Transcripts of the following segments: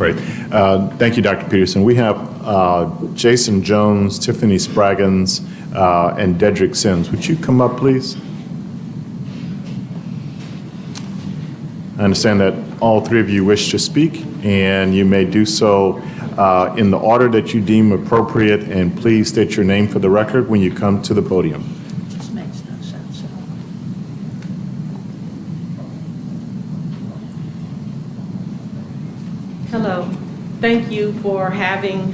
great. Thank you, Dr. Peterson. We have Jason Jones, Tiffany Spraggins, and Dedrick Sims. Would you come up, please? I understand that all three of you wish to speak, and you may do so in the order that you deem appropriate, and please state your name for the record when you come to the podium. Hello. Thank you for having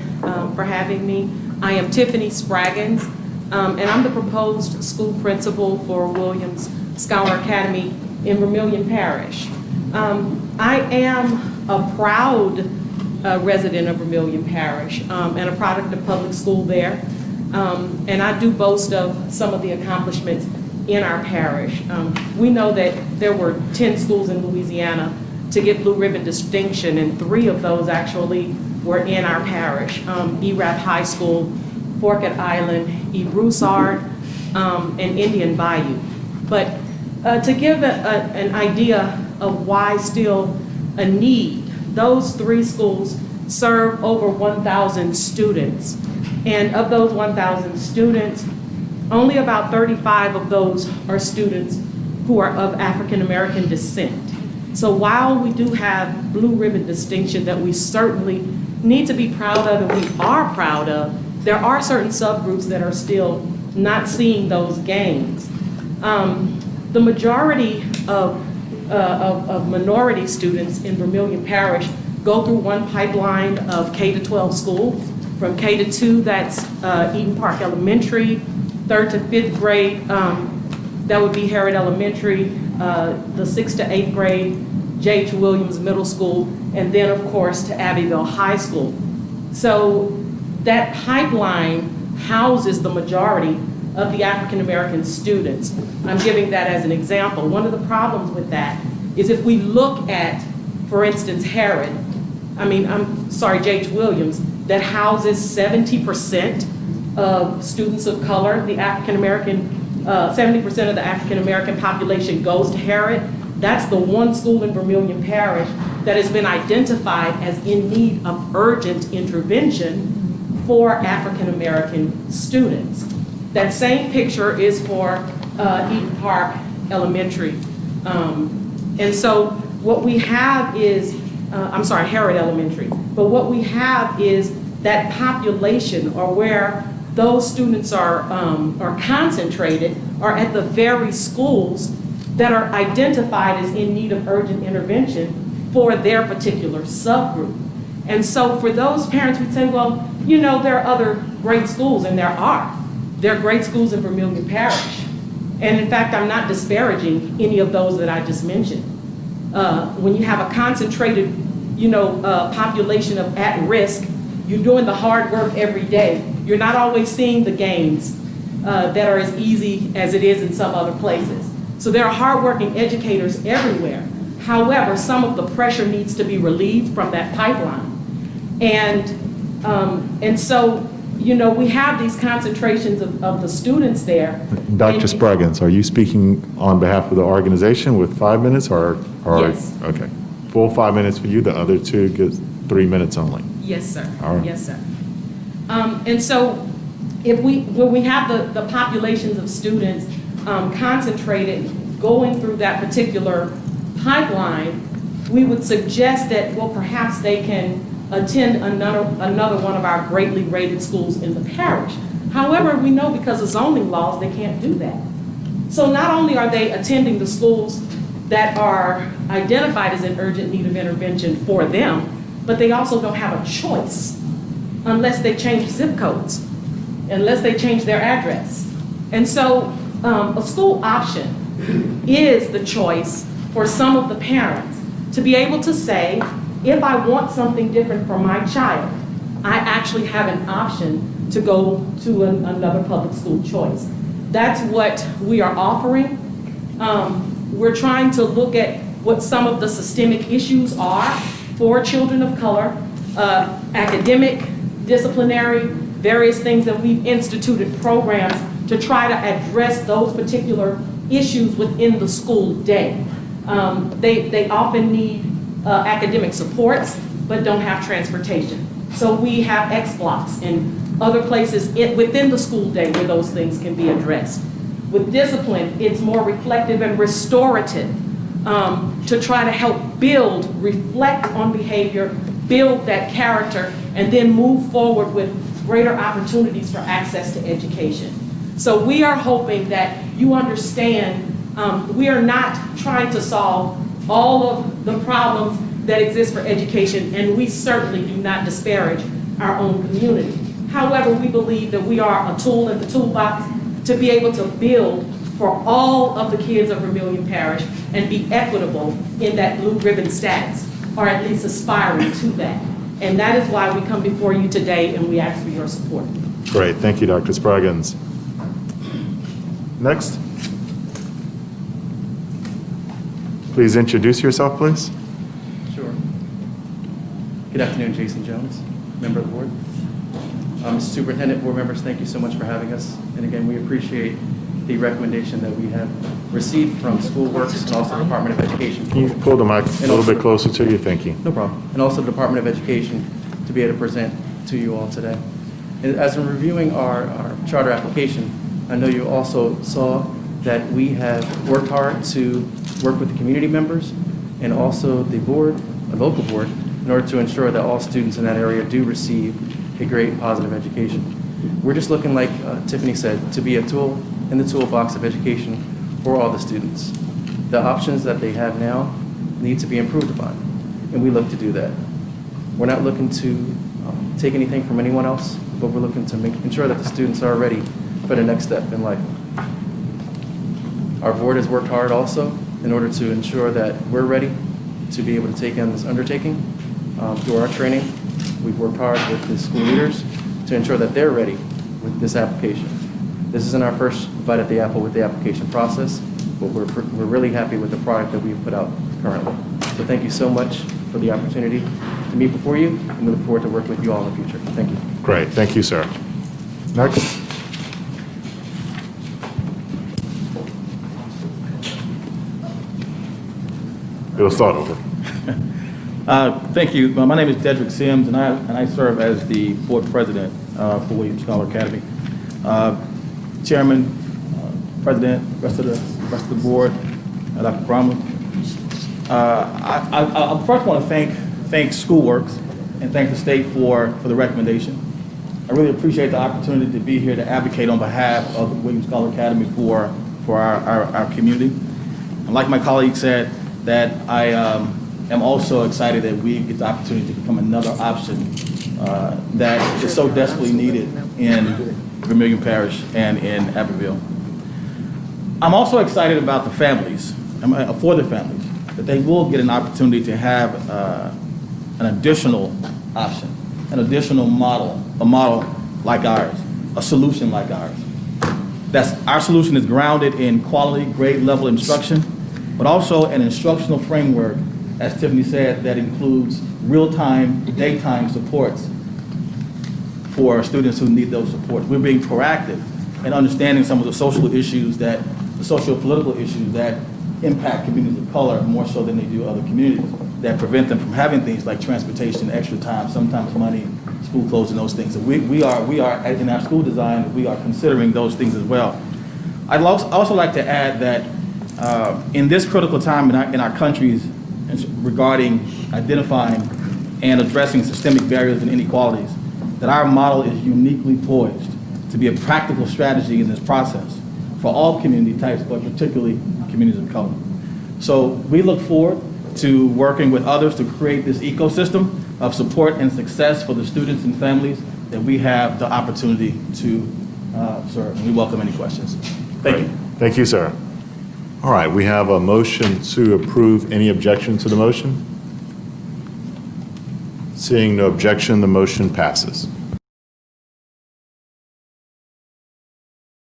me. I am Tiffany Spraggins, and I'm the proposed school principal for Williams Scholar Academy in Vermilion Parish. I am a proud resident of Vermilion Parish and a product of public school there, and I do boast of some of the accomplishments in our parish. We know that there were 10 schools in Louisiana to get blue ribbon distinction, and 3 of those actually were in our parish. ERAP High School, Forkett Island, E. Broussard, and Indian Bayou. But to give an idea of why still a need, those 3 schools serve over 1,000 students. And of those 1,000 students, only about 35 of those are students who are of African American descent. So while we do have blue ribbon distinction that we certainly need to be proud of and we are proud of, there are certain subgroups that are still not seeing those gains. The majority of minority students in Vermilion Parish go through one pipeline of K-12 school. From K-2, that's Eden Park Elementary, 3rd to 5th grade, that would be Harrod Elementary, the 6th to 8th grade, J.H. Williams Middle School, and then of course to Abbeville High School. So that pipeline houses the majority of the African American students. I'm giving that as an example. One of the problems with that is if we look at, for instance, J.H. Williams, that houses 70% of students of color, the African American, 70% of the African American population goes to Harrod. That's the one school in Vermilion Parish that has been identified as in need of urgent intervention for African American students. That same picture is for Eden Park Elementary. And so what we have is, Harrod Elementary, but what we have is that population, or where those students are concentrated, are at the very schools that are identified as in need of urgent intervention for their particular subgroup. And so for those parents, we'd say, well, you know, there are other great schools, and there are. There are great schools in Vermilion Parish. And in fact, I'm not disparaging any of those that I just mentioned. When you have a concentrated, population of at-risk, you're doing the hard work every day. You're not always seeing the gains that are as easy as it is in some other places. So there are hardworking educators everywhere. However, some of the pressure needs to be relieved from that pipeline. And so, we have these concentrations of the students there. Dr. Spraggins, are you speaking on behalf of the organization with 5 minutes or? Yes. Okay. Full 5 minutes for you, the other 2 get 3 minutes only. Yes, sir. All right. Yes, sir. And so when we have the populations of students concentrated going through that particular pipeline, we would suggest that, well, perhaps they can attend another one of our greatly rated schools in the parish. However, we know because of zoning laws, they can't do that. So not only are they attending the schools that are identified as in urgent need of intervention for them, but they also don't have a choice unless they change zip codes, unless they change their address. And so a school option is the choice for some of the parents to be able to say, if I want something different for my child, I actually have an option to go to another public school choice. That's what we are offering. We're trying to look at what some of the systemic issues are for children of color, academic, disciplinary, various things that we've instituted programs to try to address those particular issues within the school day. They often need academic supports. but don't have transportation. So we have X blocks and other places within the school day where those things can be addressed. With discipline, it's more reflective and restorative to try to help build, reflect on behavior, build that character, and then move forward with greater opportunities for access to education. So we are hoping that you understand we are not trying to solve all of the problems that exist for education, and we certainly do not disparage our own community. However, we believe that we are a tool in the toolbox to be able to build for all of the kids of Vermilion Parish and be equitable in that blue ribbon status, or at least aspiring to that. And that is why we come before you today and we ask for your support. Great, thank you, Dr. Spraggins. Next. Please introduce yourself, please. Sure. Good afternoon, Jason Jones, member of the board. Mr. Superintendent, board members, thank you so much for having us. And again, we appreciate the recommendation that we have received from Schoolworks and also the Department of Education. Can you pull the mic a little bit closer to you? Thank you. No problem. And also the Department of Education to be able to present to you all today. And as I'm reviewing our charter application, I know you also saw that we have worked hard to work with the community members and also the board, the local board, in order to ensure that all students in that area do receive a great and positive education. We're just looking, like Tiffany said, to be a tool in the toolbox of education for all the students. The options that they have now need to be improved upon, and we look to do that. We're not looking to take anything from anyone else, but we're looking to ensure that the students are ready for the next step in life. Our board has worked hard also in order to ensure that we're ready to be able to take on this undertaking. Through our training, we've worked hard with the school leaders to ensure that they're ready with this application. This isn't our first bite at the apple with the application process, but we're really happy with the product that we've put out currently. So thank you so much for the opportunity to meet before you, and we look forward to working with you all in the future. Thank you. Great, thank you, sir. Next. It'll start over. Thank you. My name is Dedrick Sims, and I serve as the board president for Williams Scholar Academy. Chairman, president, rest of the board, Dr. Bromley. I first want to thank Schoolworks and thank the state for the recommendation. I really appreciate the opportunity to be here to advocate on behalf of the Williams Scholar Academy for our community. And like my colleague said, that I am also excited that we get the opportunity to become another option that is so desperately needed in Vermilion Parish and in Abbeville. I'm also excited about the families, for the families, that they will get an opportunity to have an additional option, an additional model, a model like ours, a solution like ours. Our solution is grounded in quality, grade level instruction, but also an instructional framework, as Tiffany said, that includes real-time, daytime supports for students who need those supports. We're being proactive in understanding some of the social issues the socio-political issues that impact communities of color more so than they do other communities, that prevent them from having things like transportation, extra time, sometimes money, school clothes, and those things. So we are in our school design, we are considering those things as well. I'd also like to add that in this critical time in our countries regarding identifying and addressing systemic barriers and inequalities, that our model is uniquely poised to be a practical strategy in this process for all community types, but particularly communities of color. So we look forward to working with others to create this ecosystem of support and success for the students and families that we have the opportunity to serve. And we welcome any questions. Thank you. Thank you, sir. All right, we have a motion to approve. Any objection to the motion? Seeing no objection, the motion passes.